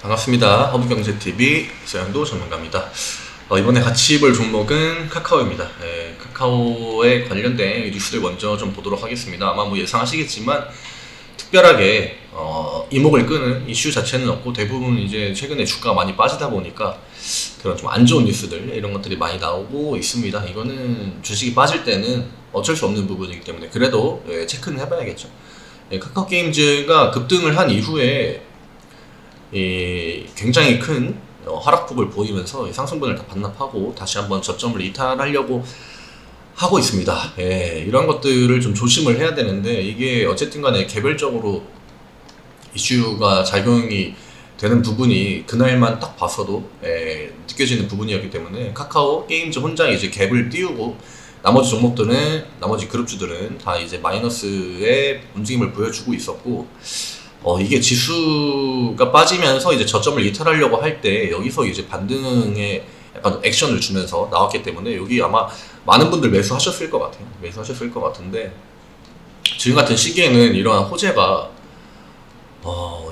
반갑습니다. 허브경제TV 이서영도 전문가입니다. 이번에 같이 볼 종목은 카카오입니다. 카카오에 관련된 뉴스를 먼저 좀 보도록 하겠습니다. 아마 뭐 예상하시겠지만 특별하게 이목을 끄는 이슈 자체는 없고, 대부분 이제 최근에 주가가 많이 빠지다 보니까 그런 좀 안 좋은 뉴스들 이런 것들이 많이 나오고 있습니다. 이거는 주식이 빠질 때는 어쩔 수 없는 부분이기 때문에 그래도 체크는 해봐야겠죠. 카카오 게임즈가 급등을 한 이후에 굉장히 큰 하락폭을 보이면서 상승분을 다 반납하고 다시 한번 저점을 이탈하려고 하고 있습니다. 이런 것들을 좀 조심을 해야 되는데, 이게 어쨌든 간에 개별적으로 이슈가 작용이 되는 부분이 그날만 딱 봐서도 느껴지는 부분이었기 때문에 카카오 게임즈 혼자 이제 갭을 띄우고 나머지 종목들은, 나머지 그룹주들은 다 이제 마이너스의 움직임을 보여주고 있었고, 이게 지수가 빠지면서 이제 저점을 이탈하려고 할 때 여기서 이제 반등에 약간 액션을 주면서 나왔기 때문에 여기 아마 많은 분들 매수하셨을 것 같아요. 매수하셨을 것 같은데, 지금 같은 시기에는 이러한 호재가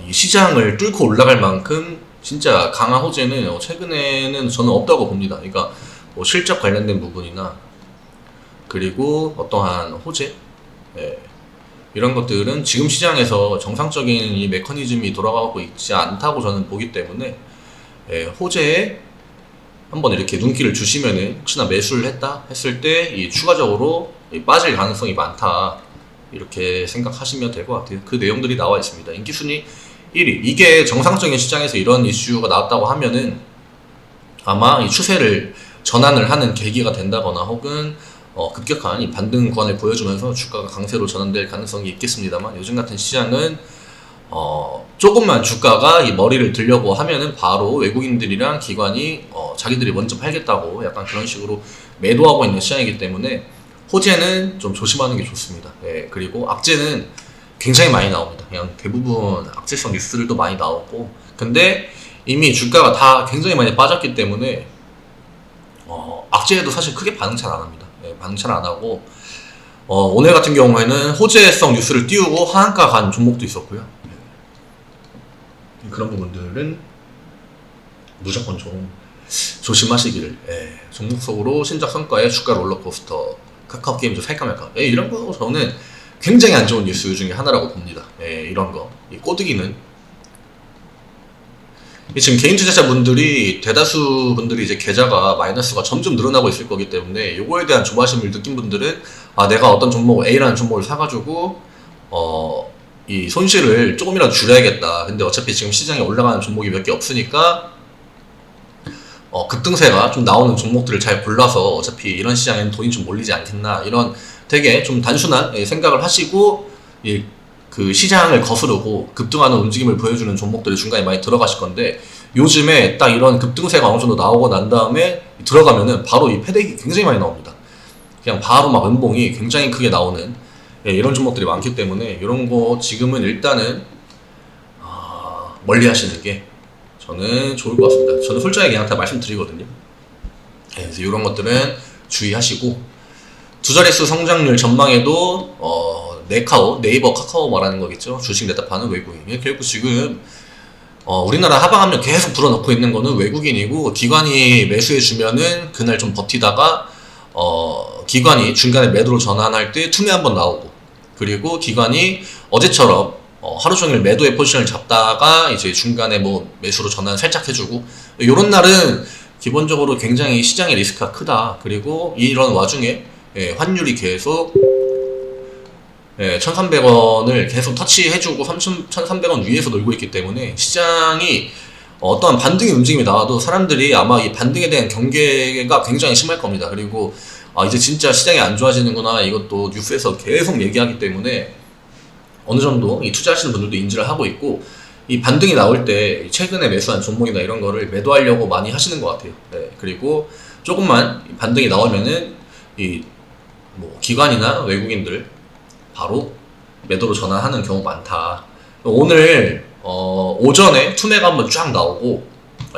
이 시장을 뚫고 올라갈 만큼 진짜 강한 호재는 최근에는 저는 없다고 봅니다. 그러니까 뭐 실적 관련된 부분이나 그리고 어떠한 호재, 이런 것들은 지금 시장에서 정상적인 이 메커니즘이 돌아가고 있지 않다고 저는 보기 때문에 호재에 한번 이렇게 눈길을 주시면은 혹시나 매수를 했다 했을 때 이 추가적으로 빠질 가능성이 많다 이렇게 생각하시면 될 것 같아요. 그 내용들이 나와 있습니다. 인기순위 1위, 이게 정상적인 시장에서 이런 이슈가 나왔다고 하면은 아마 이 추세를 전환을 하는 계기가 된다거나 혹은 급격한 이 반등 구간을 보여주면서 주가가 강세로 전환될 가능성이 있겠습니다만, 요즘 같은 시장은 조금만 주가가 이 머리를 들려고 하면은 바로 외국인들이랑 기관이 자기들이 먼저 팔겠다고 약간 그런 식으로 매도하고 있는 시장이기 때문에 호재는 좀 조심하는 게 좋습니다. 그리고 악재는 굉장히 많이 나옵니다. 그냥 대부분 악재성 뉴스들도 많이 나오고, 근데 이미 주가가 다 굉장히 많이 빠졌기 때문에 악재에도 사실 크게 반응 잘 안 합니다. 반응 잘 안 하고, 오늘 같은 경우에는 호재성 뉴스를 띄우고 하한가 간 종목도 있었고요. 그런 부분들은 무조건 좀 조심하시기를. 종목 속으로 신작 성과의 주가 롤러코스터, 카카오 게임즈 살까 말까, 이런 거 저는 굉장히 안 좋은 뉴스 중에 하나라고 봅니다. 이런 거, 이 꼬드기는 지금 개인 투자자분들이, 대다수 분들이 이제 계좌가 마이너스가 점점 늘어나고 있을 거기 때문에 요거에 대한 조바심을 느낀 분들은 내가 어떤 종목 A라는 종목을 사가지고 이 손실을 조금이라도 줄여야겠다. 근데 어차피 지금 시장에 올라가는 종목이 몇 개 없으니까 급등세가 좀 나오는 종목들을 잘 골라서 어차피 이런 시장에는 돈이 좀 몰리지 않겠나, 이런 되게 좀 단순한 생각을 하시고 그 시장을 거스르고 급등하는 움직임을 보여주는 종목들이 중간에 많이 들어가실 건데, 요즘에 딱 이런 급등세가 어느 정도 나오고 난 다음에 들어가면은 바로 이 패대기 굉장히 많이 나옵니다. 그냥 바로 막 연봉이 굉장히 크게 나오는 이런 종목들이 많기 때문에 이런 거 지금은 일단은 멀리 하시는 게 저는 좋을 것 같습니다. 저는 솔직하게 그냥 다 말씀드리거든요. 그래서 이런 것들은 주의하시고, 두 자릿수 성장률 전망에도 네이버 카카오 말하는 거겠죠. 주식 냈다 파는 외국인. 결국 지금 우리나라 하방하면 계속 불어넣고 있는 거는 외국인이고, 기관이 매수해 주면은 그날 좀 버티다가 기관이 중간에 매도로 전환할 때 투매 한번 나오고, 그리고 기관이 어제처럼 하루 종일 매도의 포지션을 잡다가 이제 중간에 뭐 매수로 전환 살짝 해주고, 요런 날은 기본적으로 굉장히 시장의 리스크가 크다. 그리고 이런 와중에 환율이 계속 1,300원을 계속 터치해주고 1,300원 위에서 놀고 있기 때문에 시장이 어떠한 반등의 움직임이 나와도 사람들이 아마 이 반등에 대한 경계가 굉장히 심할 겁니다. 그리고 이제 진짜 시장이 안 좋아지는구나, 이것도 뉴스에서 계속 얘기하기 때문에 어느 정도 이 투자하시는 분들도 인지를 하고 있고, 이 반등이 나올 때 최근에 매수한 종목이나 이런 거를 매도하려고 많이 하시는 것 같아요. 그리고 조금만 반등이 나오면은 뭐 기관이나 외국인들 바로 매도로 전환하는 경우 많다. 오늘 오전에 투매가 한번 쫙 나오고,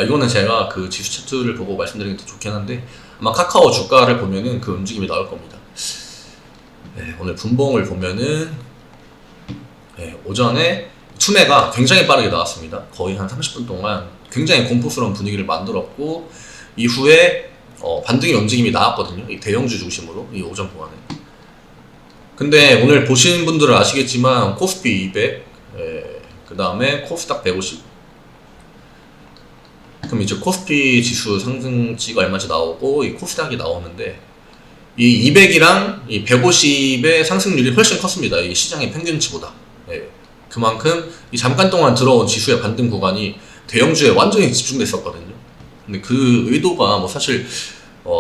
이거는 제가 그 지수 차트를 보고 말씀드리는 게 더 좋긴 한데, 아마 카카오 주가를 보면은 그 움직임이 나올 겁니다. 네, 오늘 분봉을 보면은 네, 오전에 투매가 굉장히 빠르게 나왔습니다. 거의 한 30분 동안 굉장히 공포스러운 분위기를 만들었고 이후에 반등의 움직임이 나왔거든요. 이 대형주 중심으로 이 오전 동안에. 근데 오늘 보시는 분들은 아시겠지만 코스피 200, 그 다음에 코스닥 150. 그럼 이제 코스피 지수 상승치가 얼마인지 나오고 이 코스닥이 나오는데 이 200이랑 이 150의 상승률이 훨씬 컸습니다. 이 시장의 평균치보다. 그만큼 이 잠깐 동안 들어온 지수의 반등 구간이 대형주에 완전히 집중됐었거든요. 근데 그 의도가 뭐 사실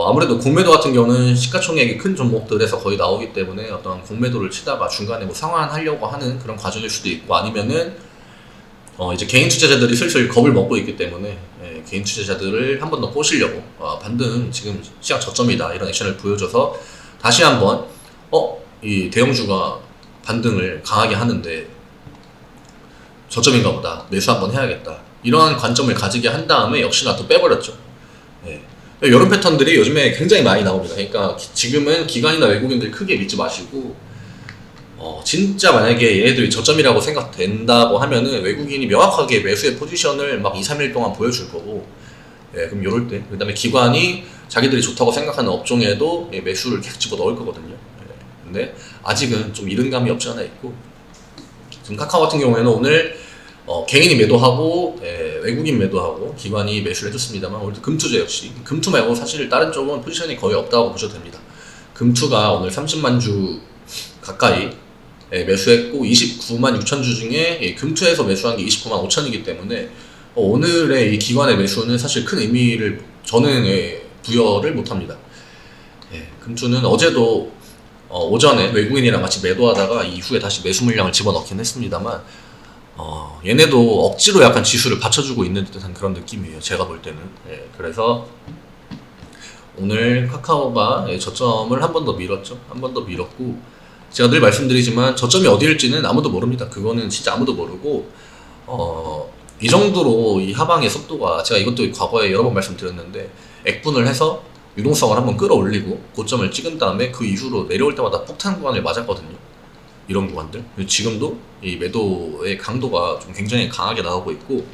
아무래도 공매도 같은 경우는 시가총액이 큰 종목들에서 거의 나오기 때문에 어떤 공매도를 치다가 중간에 뭐 상환하려고 하는 그런 과정일 수도 있고 아니면은 이제 개인 투자자들이 슬슬 겁을 먹고 있기 때문에 개인 투자자들을 한 번 더 꼬시려고 반등 지금 시장 저점이다 이런 액션을 보여줘서 다시 한번 이 대형주가 반등을 강하게 하는데 저점인가 보다 매수 한번 해야겠다 이런 관점을 가지게 한 다음에 역시나 또 빼버렸죠. 이런 패턴들이 요즘에 굉장히 많이 나옵니다. 그러니까 지금은 기관이나 외국인들 크게 믿지 마시고 진짜 만약에 얘네들이 저점이라고 생각된다고 하면은 외국인이 명확하게 매수의 포지션을 막 2, 3일 동안 보여줄 거고 그럼 요럴 때 그 다음에 기관이 자기들이 좋다고 생각하는 업종에도 매수를 계속 집어넣을 거거든요. 근데 아직은 좀 이른 감이 없지 않아 있고 지금 카카오 같은 경우에는 오늘 개인이 매도하고 외국인 매도하고 기관이 매수를 해줬습니다만 오늘도 금투제 역시 금투 말고 사실 다른 쪽은 포지션이 거의 없다고 보셔도 됩니다. 금투가 오늘 30만 주 가까이 매수했고 29만 6천 주 중에 금투에서 매수한 게 29만 5천이기 때문에 오늘의 이 기관의 매수는 사실 큰 의미를 저는 부여를 못합니다. 금투는 어제도 오전에 외국인이랑 같이 매도하다가 이후에 다시 매수 물량을 집어넣긴 했습니다만 얘네도 억지로 약간 지수를 받쳐주고 있는 듯한 그런 느낌이에요. 제가 볼 때는. 그래서 오늘 카카오가 저점을 한 번 더 밀었죠. 한 번 더 밀었고 제가 늘 말씀드리지만 저점이 어디일지는 아무도 모릅니다. 그거는 진짜 아무도 모르고 이 정도로 이 하방의 속도가 제가 이것도 과거에 여러 번 말씀드렸는데 액분을 해서 유동성을 한번 끌어올리고 고점을 찍은 다음에 그 이후로 내려올 때마다 폭탄 구간을 맞았거든요. 이런 구간들 지금도 이 매도의 강도가 좀 굉장히 강하게 나오고 있고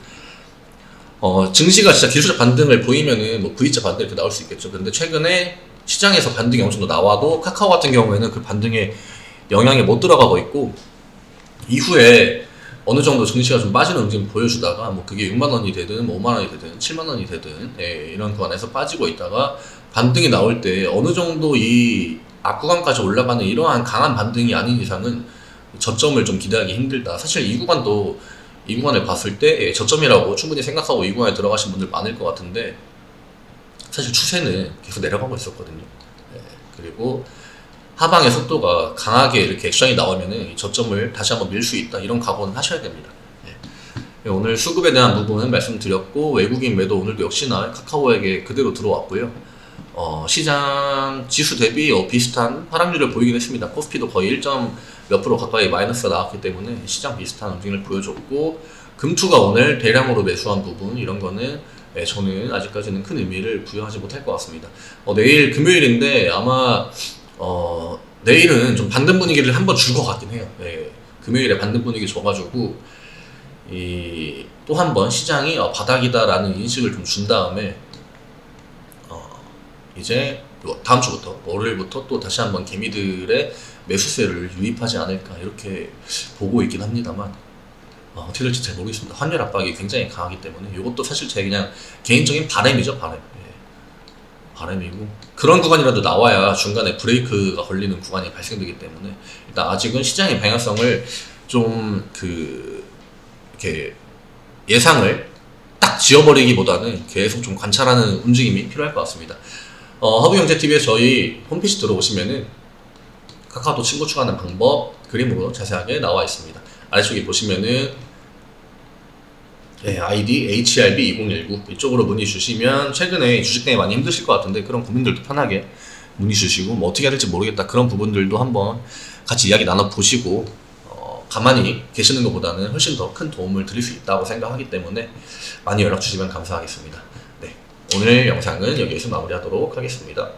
증시가 진짜 기술적 반등을 보이면은 뭐 V자 반등 이렇게 나올 수 있겠죠. 근데 최근에 시장에서 반등이 어느 정도 나와도 카카오 같은 경우에는 그 반등에 영향이 못 들어가고 있고 이후에 어느 정도 증시가 좀 빠지는 움직임 보여주다가 뭐 그게 6만 원이 되든 뭐 5만 원이 되든 7만 원이 되든 이런 구간에서 빠지고 있다가 반등이 나올 때 어느 정도 이 앞구간까지 올라가는 이러한 강한 반등이 아닌 이상은 저점을 좀 기대하기 힘들다. 사실 이 구간을 봤을 때 저점이라고 충분히 생각하고 이 구간에 들어가신 분들 많을 것 같은데 사실 추세는 계속 내려가고 있었거든요. 그리고 하방의 속도가 강하게 이렇게 액션이 나오면은 이 저점을 다시 한번 밀 수 있다 이런 각오는 하셔야 됩니다. 오늘 수급에 대한 부분은 말씀드렸고 외국인 매도 오늘도 역시나 카카오에게 그대로 들어왔고요. 시장 지수 대비 비슷한 하락률을 보이긴 했습니다. 코스피도 거의 1. 몇 프로 가까이 마이너스가 나왔기 때문에 시장 비슷한 움직임을 보여줬고 금투가 오늘 대량으로 매수한 부분 이런 거는 저는 아직까지는 큰 의미를 부여하지 못할 것 같습니다. 내일 금요일인데 아마 내일은 좀 반등 분위기를 한번 줄 것 같긴 해요. 금요일에 반등 분위기 줘가지고 또 한 번 시장이 바닥이다라는 인식을 좀 준 다음에 이제 다음 주부터 월요일부터 또 다시 한번 개미들의 매수세를 유입하지 않을까 이렇게 보고 있긴 합니다만 어떻게 될지 잘 모르겠습니다. 환율 압박이 굉장히 강하기 때문에 이것도 사실 제 그냥 개인적인 바람이죠. 바람이고 그런 구간이라도 나와야 중간에 브레이크가 걸리는 구간이 발생되기 때문에 일단 아직은 시장의 방향성을 좀 이렇게 예상을 딱 지어버리기보다는 계속 좀 관찰하는 움직임이 필요할 것 같습니다. 허브경제TV에 저희 홈페이지 들어오시면은 카카오톡 친구 추가하는 방법 그림으로 자세하게 나와 있습니다. 아래쪽에 보시면은 아이디 HRB2019 이쪽으로 문의 주시면 최근에 주식 때문에 많이 힘드실 것 같은데 그런 고민들도 편하게 문의 주시고 뭐 어떻게 해야 될지 모르겠다 그런 부분들도 한번 같이 이야기 나눠보시고 가만히 계시는 것보다는 훨씬 더 큰 도움을 드릴 수 있다고 생각하기 때문에 많이 연락 주시면 감사하겠습니다. 네, 오늘 영상은 여기에서 마무리하도록 하겠습니다.